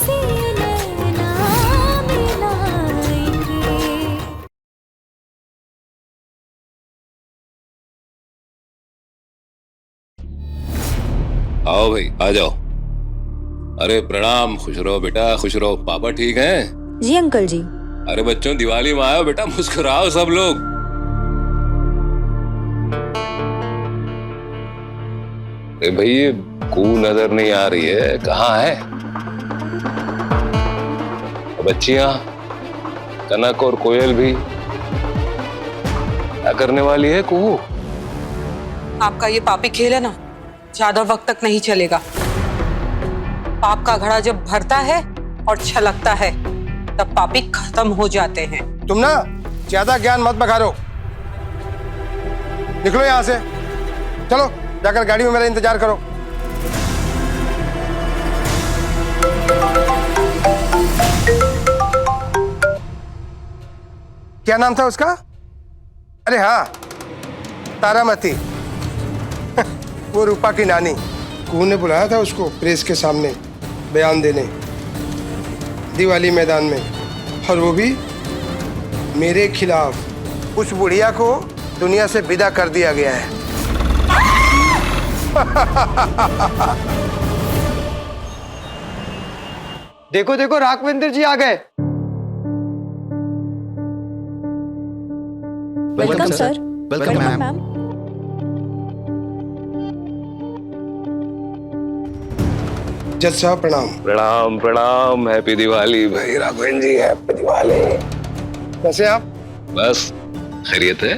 से नैना मिलाएंगे। आओ भाई आ जाओ। अरे प्रणाम, खुश रहो बेटा, खुश रहो। पापा ठीक हैं? जी अंकल जी। अरे बच्चों, दिवाली में आयो बेटा, मुस्कुराओ सब लोग। अरे भाई ये कू नजर नहीं आ रही है, कहाँ है? बच्चियां कनक और कोयल भी क्या करने वाली है कुहू? आपका ये पापी खेल है ना, ज्यादा वक्त तक नहीं चलेगा। पाप का घड़ा जब भरता है और छलकता है तब पापी खत्म हो जाते हैं। तुम ना ज्यादा ज्ञान मत बघारो, निकलो यहां से। चलो जाकर गाड़ी में मेरा इंतजार करो। क्या नाम था उसका? अरे हाँ, तारामती। वो रूपा की नानी। कुहू ने बुलाया था उसको प्रेस के सामने बयान देने, दिवाली मैदान में, और वो भी मेरे खिलाफ। उस बुढ़िया को दुनिया से विदा कर दिया गया है। देखो देखो, राघवेंद्र जी आ गए। Welcome sir. Welcome ma'am. जज साहब प्रणाम। प्रणाम प्रणाम, हैप्पी दिवाली भाई राघवेंद्र जी, हैप्पी दिवाली। कैसे आप? बस खैरियत है।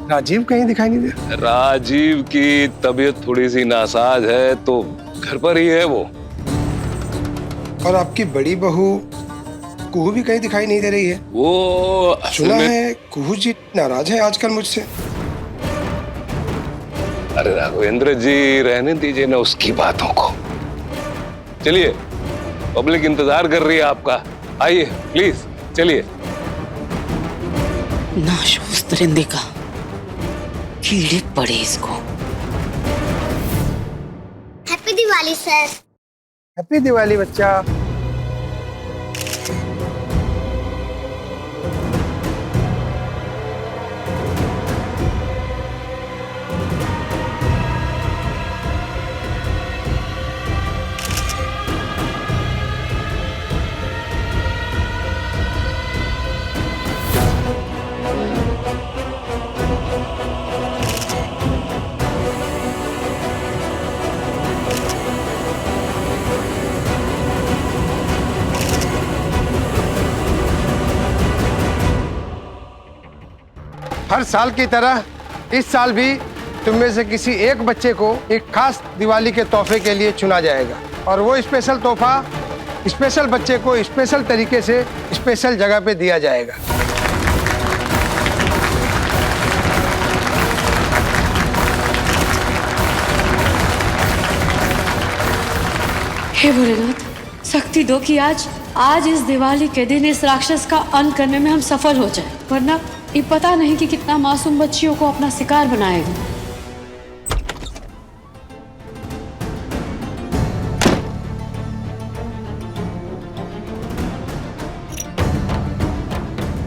राजीव कहीं दिखाई नहीं दे। राजीव की तबीयत थोड़ी सी नासाज है तो घर पर ही है वो। और आपकी बड़ी बहू कुहू भी कहीं दिखाई नहीं दे रही है। वो सुना है कुहू जी नाराज है आजकल मुझसे। अरे राघवेंद्र जी, रहने दीजिए ना उसकी बातों को। चलिए, पब्लिक इंतजार कर रही है आपका, आइए प्लीज चलिए। नाशूस दरिंदे का, कीड़े पड़े इसको। Happy Diwali sir. Happy Diwali बच्चा। हर साल की तरह इस साल भी तुम में से किसी एक बच्चे को एक खास दिवाली के तोहफे के लिए चुना जाएगा, और वो स्पेशल तोहफा स्पेशल बच्चे को स्पेशल तरीके से स्पेशल जगह पे दिया जाएगा। हे भोलेनाथ, शक्ति दो कि आज इस दिवाली के दिन इस राक्षस का अंत करने में हम सफल हो जाए, वरना ये पता नहीं कि कितना मासूम बच्चियों को अपना शिकार बनाएगा।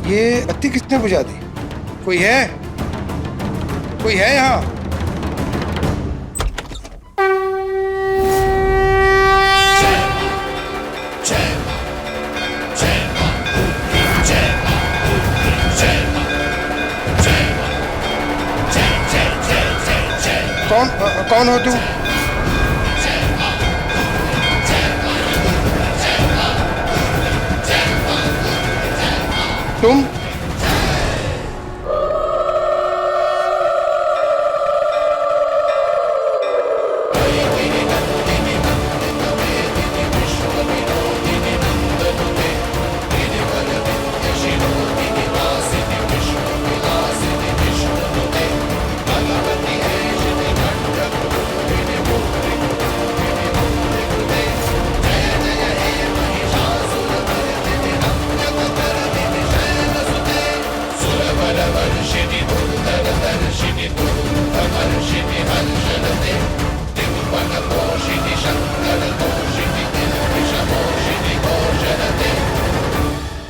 ये बत्ती किसने बुझा दी? कोई है? कोई है यहाँ? कौन हो तुम? तुम?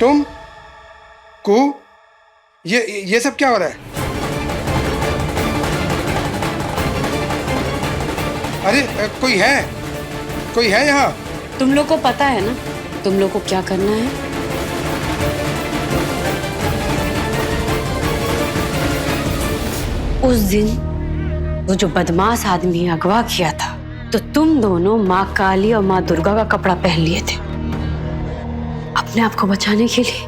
तुम कू ये सब क्या हो रहा है? अरे कोई है यहाँ? तुम लोग को पता है ना तुम लोग को क्या करना है? उस दिन वो जो बदमाश आदमी अगवा किया था तो तुम दोनों माँ काली और माँ दुर्गा का कपड़ा पहन लिए थे अपने आप को बचाने के लिए।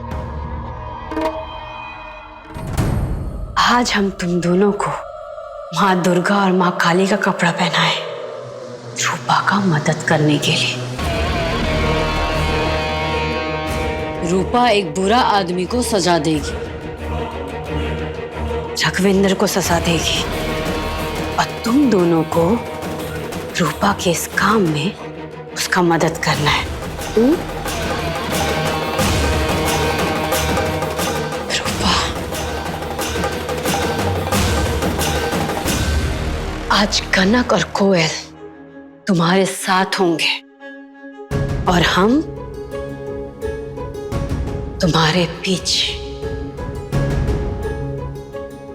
आज हम तुम दोनों को माँ दुर्गा और माँ काली का कपड़ा पहनाए रूपा का मदद करने के लिए। रूपा एक बुरा आदमी को सजा देगी, रघुविंदर को सजा देगी और तुम दोनों को रूपा के इस काम में उसका मदद करना है। रूपा, आज कनक और कोयल तुम्हारे साथ होंगे और हम तुम्हारे पीछे।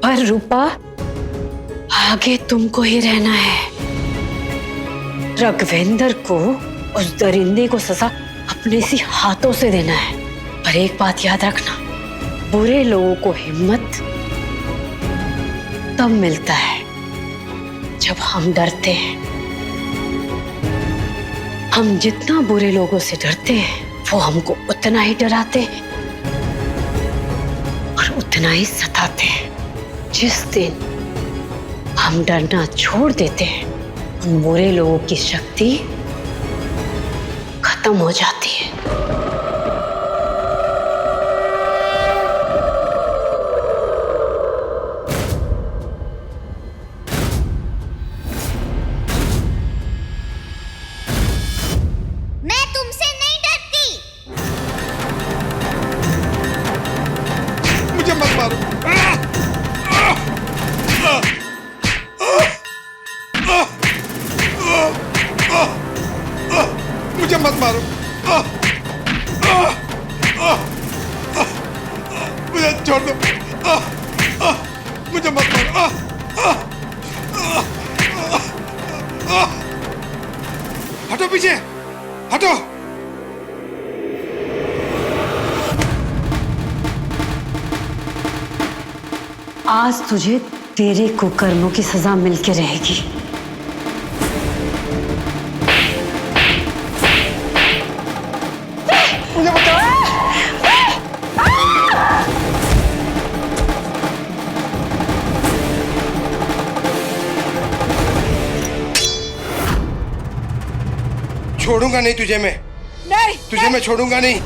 पर रूपा, आगे तुमको ही रहना है। रघुवेंद्र को उस दरिंदे को सजा अपने सी हाथों से देना है। पर एक बात याद रखना, बुरे लोगों को हिम्मत तब मिलता है जब हम डरते हैं। हम जितना बुरे लोगों से डरते हैं वो हमको उतना ही डराते हैं और उतना ही सताते हैं। जिस दिन हम डरना छोड़ देते हैं उन बुरे लोगों की शक्ति खत्म हो जाती है। मैं तुमसे नहीं डरती। मुझे मत मारो। मुझे मत मारो। मुझे छोड़ दो। मुझे मत मारो। हटो पीछे, हटो। आज तुझे तेरे कुकर्मों की सजा मिलके रहेगी। मुझे बचाओ। छोड़ूंगा नहीं तुझे मैं। नहीं, तुझे मैं छोड़ूंगा नहीं।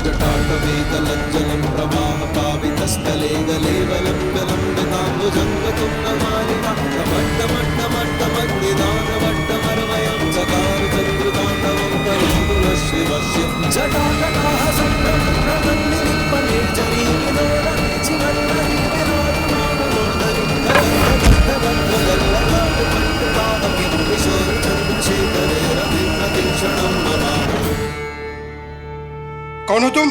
जटाटवेकलज्जलं प्रवाहपावितस्थले गले गलम्बलम्बिताम्बुजङ्गतुं नमालिना नमट्टमट्टमट्टमद्दिदानवट्टमर्वयं चकारचन्द्रताण्डवं करोतुलशिवस्य जटाटकाः कौन हो तुम?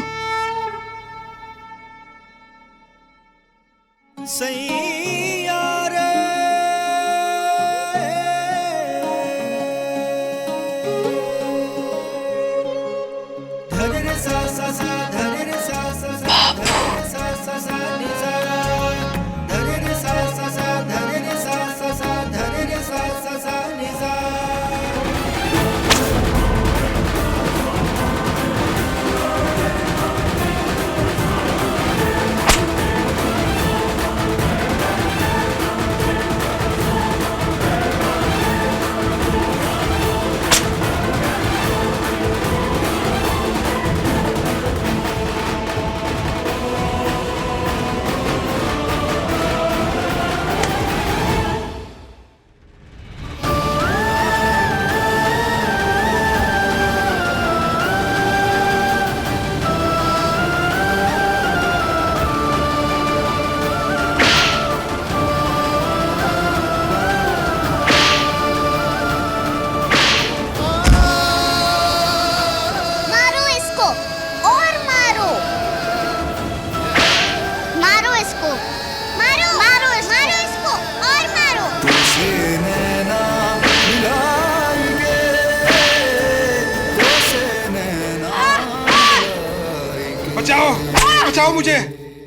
बचाओ मुझे,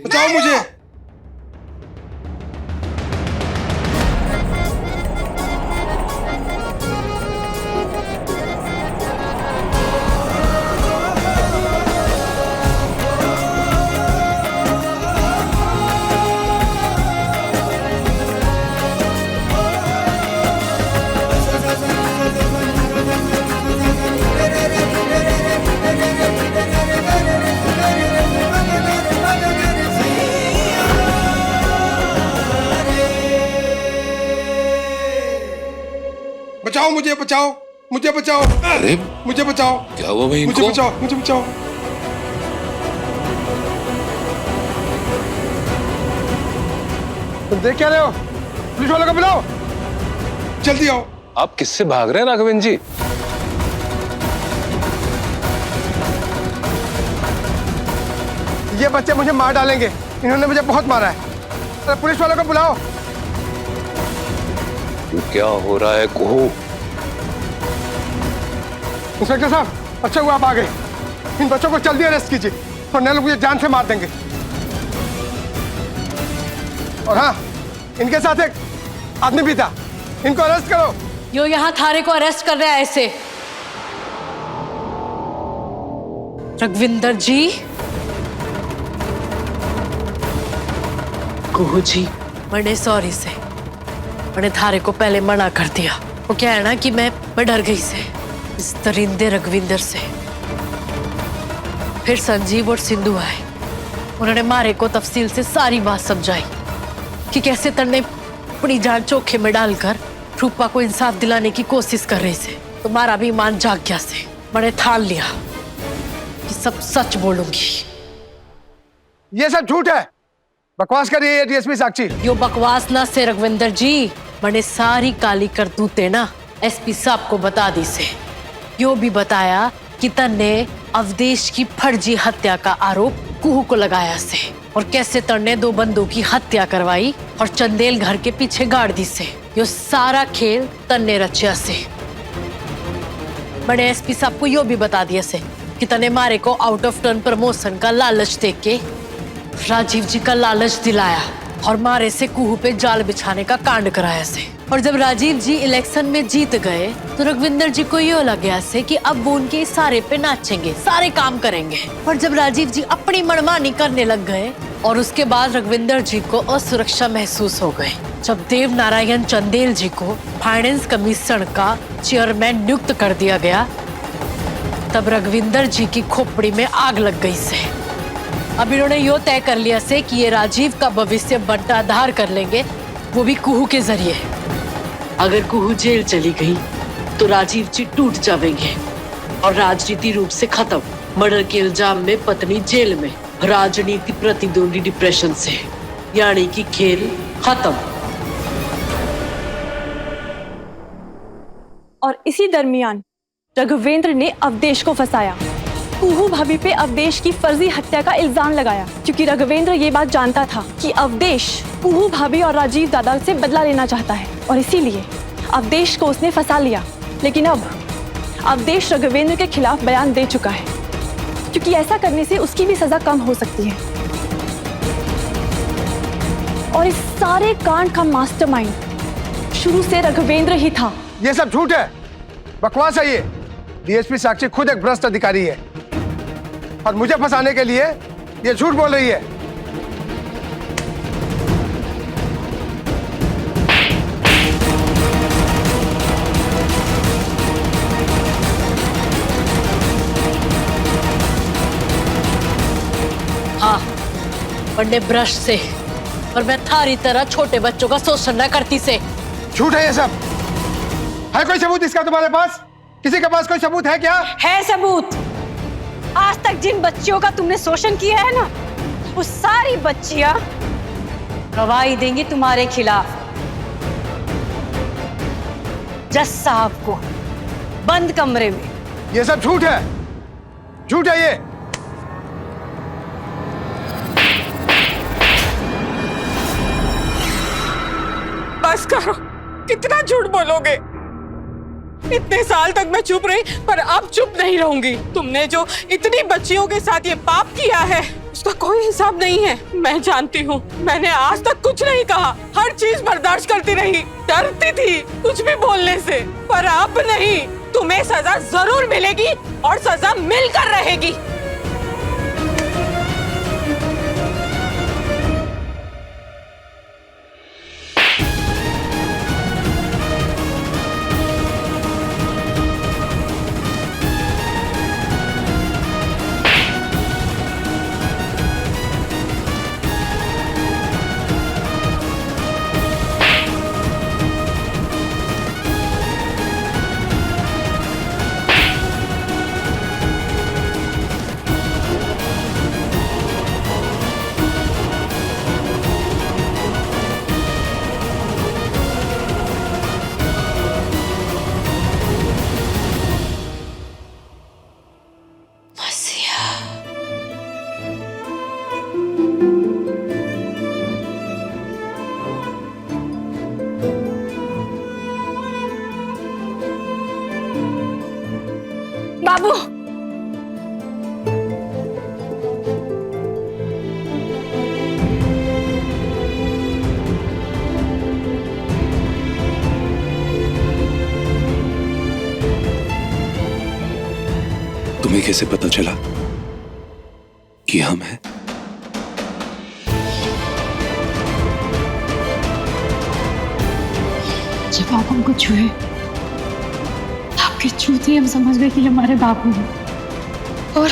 बचाओ मुझे। बचाओ मुझे, बचाओ मुझे, बचाओ। अरे मुझे बचाओ, क्या हुआ भाई मुझे इनको? बचाओ, मुझे बचाओ। तुम देख क्या रहे हो? पुलिस वालों को बुलाओ, जल्दी आओ। आप किससे भाग रहे हैं राघवेंद्र जी? ये बच्चे मुझे मार डालेंगे, इन्होंने मुझे बहुत मारा है। अरे पुलिस वालों को बुलाओ। क्या हो रहा है कुहू? इंस्पेक्टर साहब, अच्छा हुआ आप आ गए। इन बच्चों को जल्दी अरेस्ट कीजिए, वरना लोग मुझे जान से मार देंगे। और हाँ, इनके साथ एक आदमी भी था, इनको अरेस्ट करो। यो यहाँ थारे को अरेस्ट कर रहा है ऐसे। रघविंदर जी। कुहू जी, मैंने सॉरी से मैंने थारे को पहले मना कर दिया। वो क्या है ना कि मैं डर गई से इस दरिंदे रघविंदर से। फिर संजीव और सिंधु आए, उन्होंने मारे को तफसील से सारी बात समझाई कि कैसे तन्ने अपनी जान चोखे में डालकर रूपा को इंसाफ दिलाने की कोशिश कर रहे थे। तुम्हारा भी ईमान जाग गया से मैंने ठान लिया कि सब सच बोलूंगी। ये सब झूठ है, बकवास कर रही है डीएसपी साक्षी। यो बकवास ना से रघविंदर जी, मैंने सारी काली करतूते ना एसपी साहब को बता दी से। यो भी बताया कि तन्ने अवधेश की फर्जी हत्या का आरोप कुहू को लगाया से, और कैसे तन्ने दो बंदों की हत्या करवाई और चंदेल घर के पीछे गाड़ दी से। यो सारा खेल तन्ने रचा से। मैंने एसपी साहब को यो भी बता दिया से कि तन्ने मारे को आउट ऑफ टर्न प्रमोशन का लालच देख के राजीव जी का लालच दिलाया और मारे से कुहू पे जाल बिछाने का कांड कराया से। और जब राजीव जी इलेक्शन में जीत गए तो रघविंदर जी को ये लग गया से कि अब वो उनके इशारे पे नाचेंगे, सारे काम करेंगे। और जब राजीव जी अपनी मनमानी करने लग गए और उसके बाद रघविंदर जी को असुरक्षा महसूस हो गए। जब देव नारायण चंदेल जी को फाइनेंस कमीशन का चेयरमैन नियुक्त कर दिया गया, तब रघविंदर जी की खोपड़ी में आग लग गई से। अब इन्होंने यो तय कर लिया से कि ये राजीव का भविष्य बंटाधार कर लेंगे, वो भी कुहू के जरिए। अगर कुहू जेल चली गई तो राजीव जी टूट जाएंगे और राजनीति रूप से खत्म। मर्डर के इल्जाम में पत्नी जेल में, राजनीति प्रतिद्वंदी डिप्रेशन से, यानी कि खेल खत्म। और इसी दरमियान रघुवेंद्र ने अवधेश को फंसाया। कुहू भाभी पे अवधेश की फर्जी हत्या का इल्जाम लगाया, क्योंकि रघुवेंद्र ये बात जानता था कि अवधेश कुहू भाभी और राजीव दादा से बदला लेना चाहता है, और इसीलिए अवधेश को उसने फंसा लिया। लेकिन अब अवधेश रघुवेंद्र के खिलाफ बयान दे चुका है, क्योंकि ऐसा करने से उसकी भी सजा कम हो सकती है। और इस सारे कांड का मास्टरमाइंड शुरू से रघुवेंद्र ही था। ये सब झूठ है, बकवास है ये। डीएसपी साक्षी खुद एक भ्रष्ट अधिकारी है और मुझे फंसाने के लिए ये झूठ बोल रही है। हाँ, बड़े ब्रश से, और मैं थारी तरह छोटे बच्चों का शोषण न करती से। झूठ है ये सब। है कोई सबूत इसका तुम्हारे पास? किसी के पास कोई सबूत है क्या? है सबूत। आज तक जिन बच्चियों का तुमने शोषण किया है ना, वो सारी बच्चियां गवाही देंगी तुम्हारे खिलाफ। जज साहब को बंद कमरे में। ये सब झूठ है, झूठ है ये। बस करो, कितना झूठ बोलोगे? इतने साल तक मैं चुप रही, पर अब चुप नहीं रहूंगी। तुमने जो इतनी बच्चियों के साथ ये पाप किया है, उसका कोई हिसाब नहीं है। मैं जानती हूँ, मैंने आज तक कुछ नहीं कहा, हर चीज बर्दाश्त करती रही, डरती थी कुछ भी बोलने से, पर अब नहीं। तुम्हें सजा जरूर मिलेगी और सजा मिलकर रहेगी। बाबू, तुम्हें कैसे पता चला कि हम हैं? जब आप हमको छुए, आपके छूते ही हम समझ गए कि हमारे बाबू हैं। और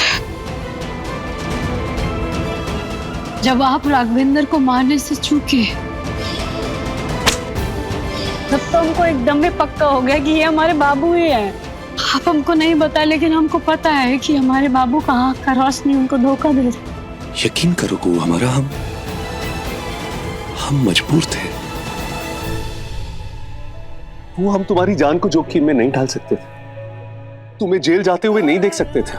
जब आप राघवेंद्र को मारने से चूके, तब तो हमको एकदम ही पक्का हो गया कि ये हमारे बाबू ही हैं। आप हमको नहीं बताया, लेकिन हमको पता है कि हमारे बाबू का आँख का रोशनी उनको धोखा दे रही। यकीन करो को हमारा, हम मजबूर थे। वो हम तुम्हारी जान को जोखिम में नहीं डाल सकते थे, तुम्हें जेल जाते हुए नहीं देख सकते थे,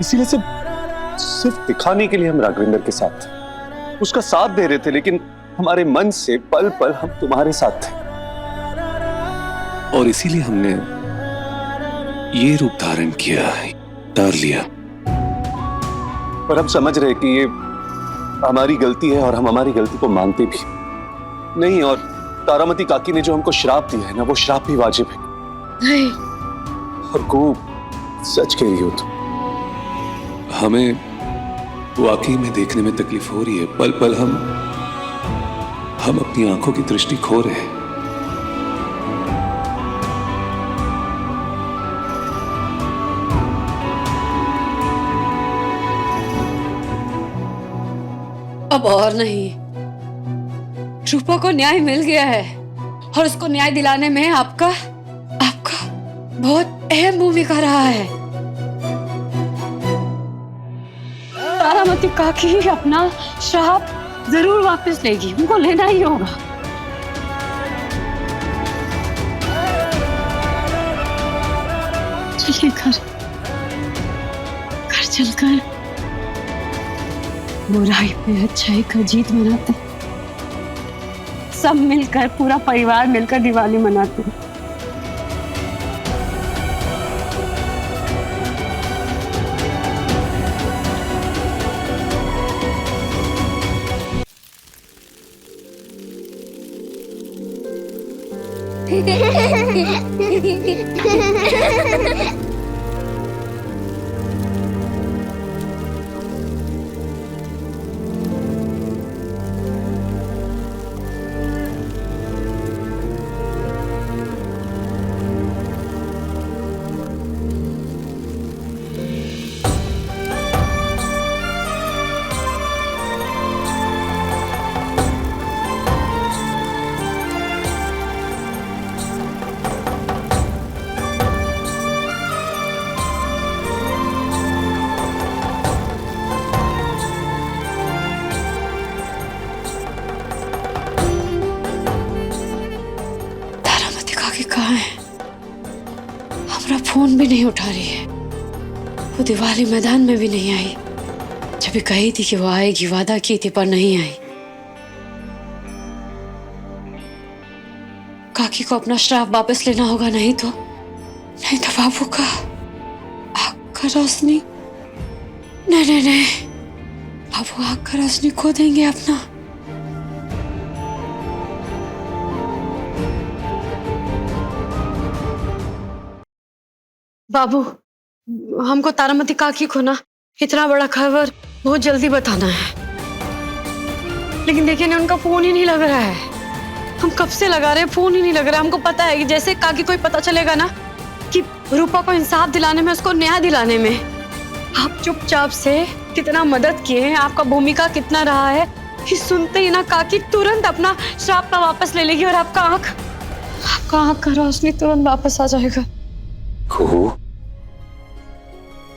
इसीलिए सिर्फ दिखाने के लिए हम राघवेंद्र के साथ थे, उसका साथ दे रहे थे, लेकिन हमारे मन से पल पल हम तुम्हारे साथ थे। और इसीलिए हमने ये रूप धारण किया, उतार लिया। पर हम समझ रहे कि ये हमारी गलती है और हम हमारी गलती को मानते भी नहीं। और तारामती काकी ने जो हमको श्राप दिया है ना, वो श्राप भी वाजिब है। नहीं, और को सच कह रही हो तुम, हमें वाकई में देखने में तकलीफ हो रही है। पल पल हम अपनी आंखों की दृष्टि खो रहे हैं। अब और नहीं, रूपा को न्याय मिल गया है और उसको न्याय दिलाने में आपका बहुत अहम भूमिका रहा है। तारामती काकी अपना श्राप जरूर वापस लेगी, उनको लेना ही होगा। चलिए घर चलकर बुराई पे अच्छाई का जीत मनाते, सब मिलकर, पूरा परिवार मिलकर दिवाली मनाते हैं। कहाँ है? हमारा फोन भी नहीं उठा रही है। वो दिवाली मैदान में भी नहीं आई। जब भी कही थी कि वो आएगी, वादा की थी, पर नहीं आई। काकी को अपना श्राप वापस लेना होगा, नहीं तो बाबू का आँख का रोशनी। नहीं, बाबू आकर रोशनी खो देंगे अपना। बाबू, हमको तारामती काकी को ना इतना बड़ा खबर बहुत जल्दी बताना है, लेकिन देखिए ना उनका फोन ही नहीं लग रहा है। हम कब से लगा रहे हैं, फोन ही नहीं लग रहा है। हमको पता है कि जैसे काकी को पता चलेगा ना कि रूपा को इंसाफ दिलाने में, उसको न्याय दिलाने में आप चुपचाप से कितना मदद किए हैं, आपका भूमिका कितना रहा है, कि सुनते ही ना काकी तुरंत अपना श्राप का वापस ले लेगी और आपका आंख का रोशनी तुरंत वापस आ जाएगा। कुहू,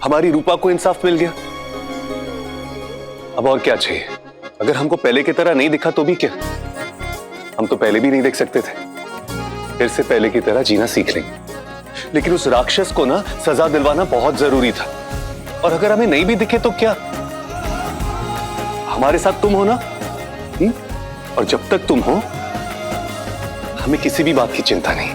हमारी रूपा को इंसाफ मिल गया, अब और क्या चाहिए? अगर हमको पहले की तरह नहीं दिखा तो भी क्या, हम तो पहले भी नहीं देख सकते थे, फिर से पहले की तरह जीना सीख लेंगे। लेकिन उस राक्षस को ना सजा दिलवाना बहुत जरूरी था, और अगर हमें नहीं भी दिखे तो क्या, हमारे साथ तुम हो ना, और जब तक तुम हो हमें किसी भी बात की चिंता नहीं।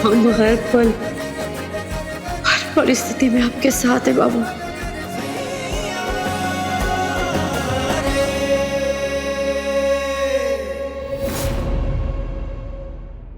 हम हर पल हर परिस्थिति में आपके साथ है बाबू।